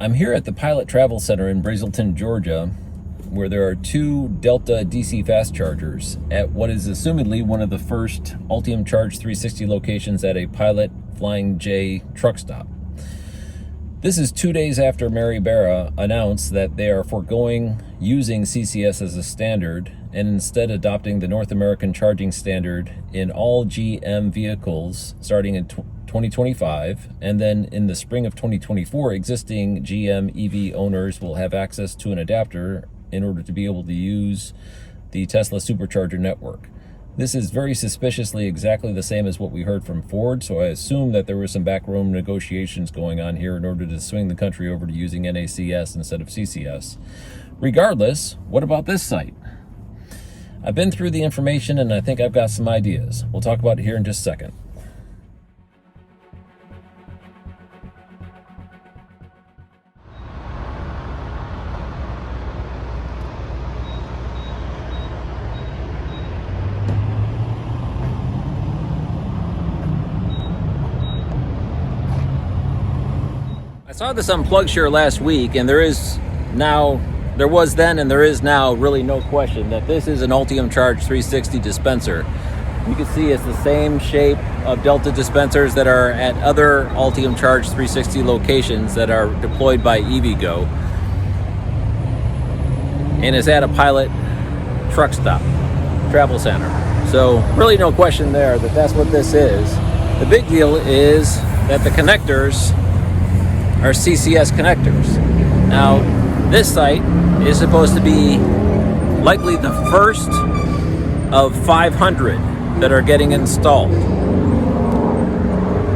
I'm here at the Pilot Travel Center in Brazelton, Georgia, where there are two Delta DC fast chargers at what is assumedly one of the first Ultium Charge 360 locations at a Pilot Flying J truck stop. This is 2 days after Mary Barra announced that they are foregoing using CCS as a standard and instead adopting the North American charging standard in all GM vehicles starting in 2025, and then in the spring of 2024, existing GM EV owners will have access to an adapter in order to be able to use the Tesla supercharger network. This is very suspiciously exactly the same as what we heard from Ford, so I assume that there were some backroom negotiations going on here in order to swing the country over to using NACS instead of CCS. Regardless, what about this site? I've been through the information and I think I've got some ideas. We'll talk about it here in just a second. I saw this on PlugShare last week, and there was then and there is now really no question that this is an Ultium Charge 360 dispenser. You can see it's the same shape of Delta dispensers that are at other Ultium Charge 360 locations that are deployed by EVgo, and is at a Pilot truck stop, travel center. So really no question there that that's what this is. The big deal is that the connectors are CCS connectors. Now, this site is supposed to be likely the first of 500 that are getting installed.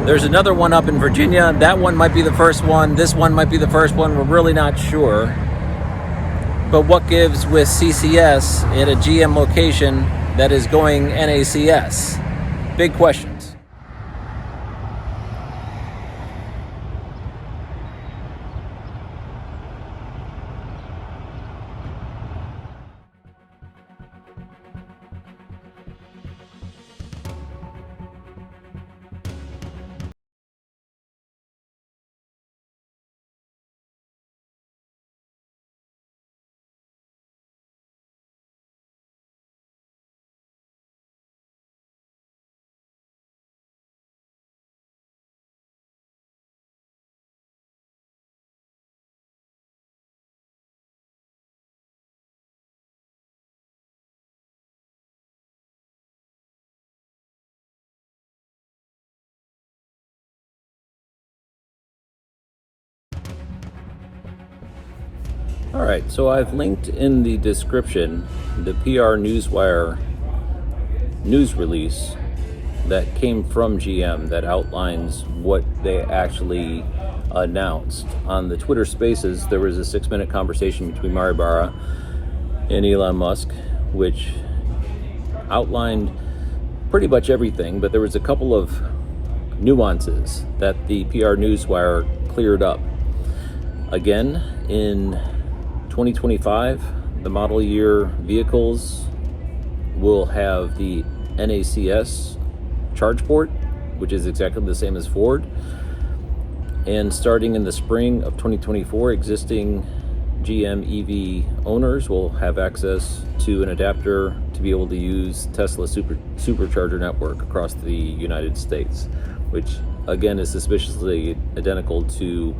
There's another one up in Virginia. That one might be the first one. This one might be the first one. We're really not sure. But what gives with CCS at a GM location that is going NACS? Big questions. All right, so I've linked in the description the PRI Newswire news release that came from GM that outlines what they actually announced. On the Twitter Spaces, there was a 6-minute conversation between Mary Barra and Elon Musk, which outlined pretty much everything, but there was a couple of nuances that the PRI Newswire cleared up. Again, in 2025, the model year vehicles will have the NACS charge port, which is exactly the same as Ford. And starting in the spring of 2024, existing GM EV owners will have access to an adapter to be able to use Tesla supercharger network across the United States, which again is suspiciously identical to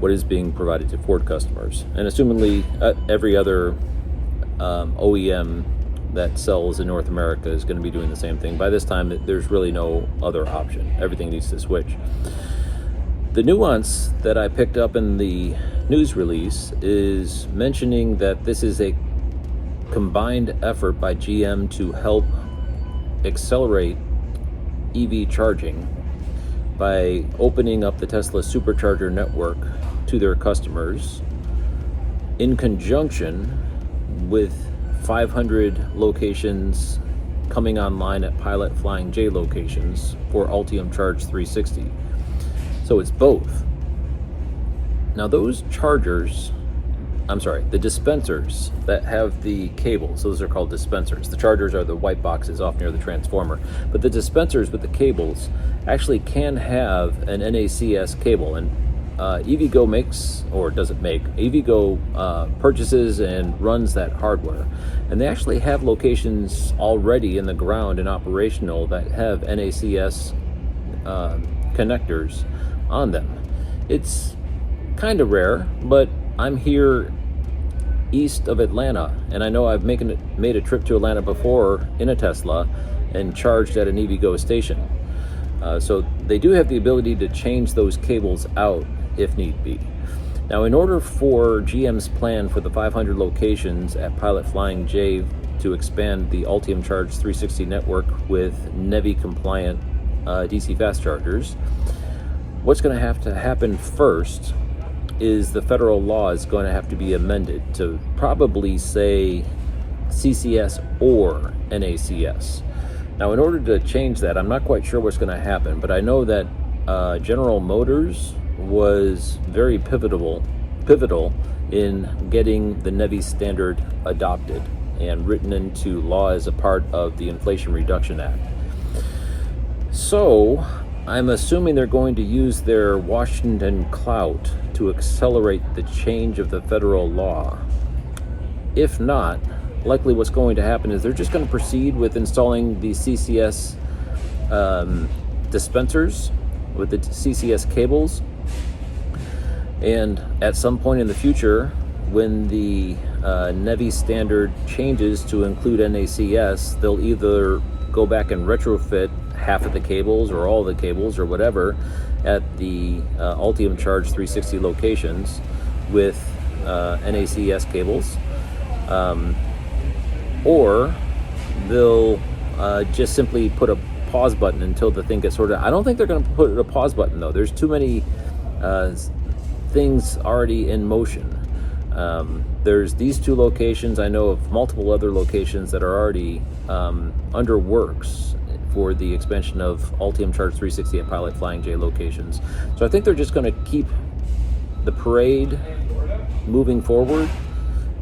what is being provided to Ford customers. And assumingly every other OEM that sells in North America is going to be doing the same thing. By this time, there's really no other option. Everything needs to switch. The nuance that I picked up in the news release is mentioning that this is a combined effort by GM to help accelerate EV charging by opening up the Tesla supercharger network to their customers in conjunction with 500 locations coming online at Pilot Flying J locations for Ultium Charge 360. So it's both. Now those chargers, the dispensers that have the cables, those are called dispensers. The chargers are the white boxes off near the transformer. But the dispensers with the cables actually can have an NACS cable. And EVgo makes, or doesn't make, EVgo purchases and runs that hardware. And they actually have locations already in the ground and operational that have NACS connectors on them. It's kind of rare, but I'm here east of Atlanta, and I know I've made a trip to Atlanta before in a Tesla and charged at an EVgo station. So they do have the ability to change those cables out if need be. Now, in order for GM's plan for the 500 locations at Pilot Flying J to expand the Ultium Charge 360 network with NEVI compliant DC fast chargers, what's going to have to happen first is the federal law is going to have to be amended to probably say CCS or NACS. Now, in order to change that, I'm not quite sure what's going to happen, but I know that General Motors was very pivotal in getting the NEVI standard adopted and written into law as a part of the Inflation Reduction Act. So I'm assuming they're going to use their Washington clout to accelerate the change of the federal law. If not, likely what's going to happen is they're just going to proceed with installing the CCS dispensers with the CCS cables. And at some point in the future, when the NEVI standard changes to include NACS, they'll either go back and retrofit half of the cables or all the cables or whatever at the Ultium Charge 360 locations with NACS cables, or they'll just simply put a pause button until the thing gets sorted out. I don't think they're going to put a pause button, though. There's too many things already in motion. There's these two locations. I know of multiple other locations that are already under works for the expansion of Ultium Charge 360 at Pilot Flying J locations. So I think they're just going to keep the parade moving forward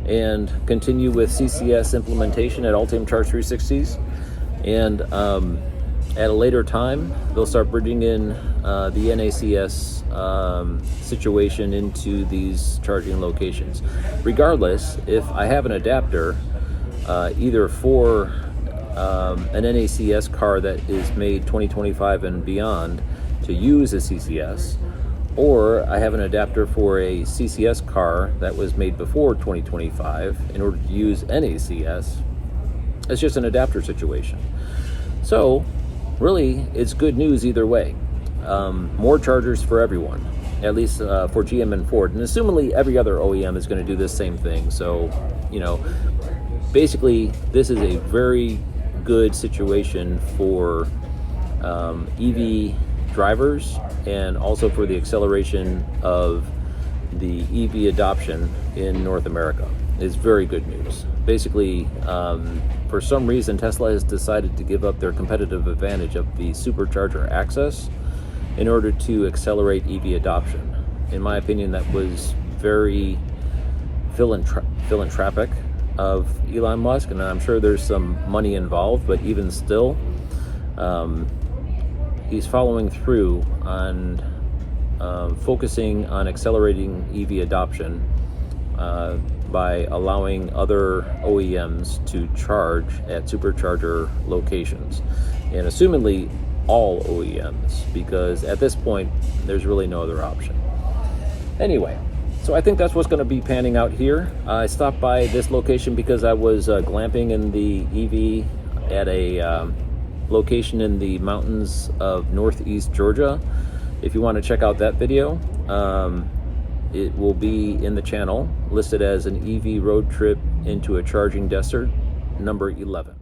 and continue with CCS implementation at Ultium Charge 360s. And at a later time, they'll start bringing in the NACS situation into these charging locations. Regardless, if I have an adapter, either for an NACS car that is made 2025 and beyond to use a CCS, or I have an adapter for a CCS car that was made before 2025 in order to use NACS, it's just an adapter situation. So really, it's good news either way. More chargers for everyone, at least for GM and Ford. And assumingly every other OEM is going to do this same thing. So, basically, this is a very good situation for EV drivers and also for the acceleration of the EV adoption in North America. It's very good news. Basically, for some reason, Tesla has decided to give up their competitive advantage of the supercharger access in order to accelerate EV adoption. In my opinion, that was very philanthropic of Elon Musk, and I'm sure there's some money involved, but even still, he's following through on focusing on accelerating EV adoption by allowing other OEMs to charge at supercharger locations, and assumingly all OEMs, because at this point there's really no other option. Anyway, so I think that's what's going to be panning out here. I stopped by this location because I was glamping in the EV at a location in the mountains of northeast Georgia. If you want to check out that video, it will be in the channel, listed as an EV road trip into a charging desert, number 11.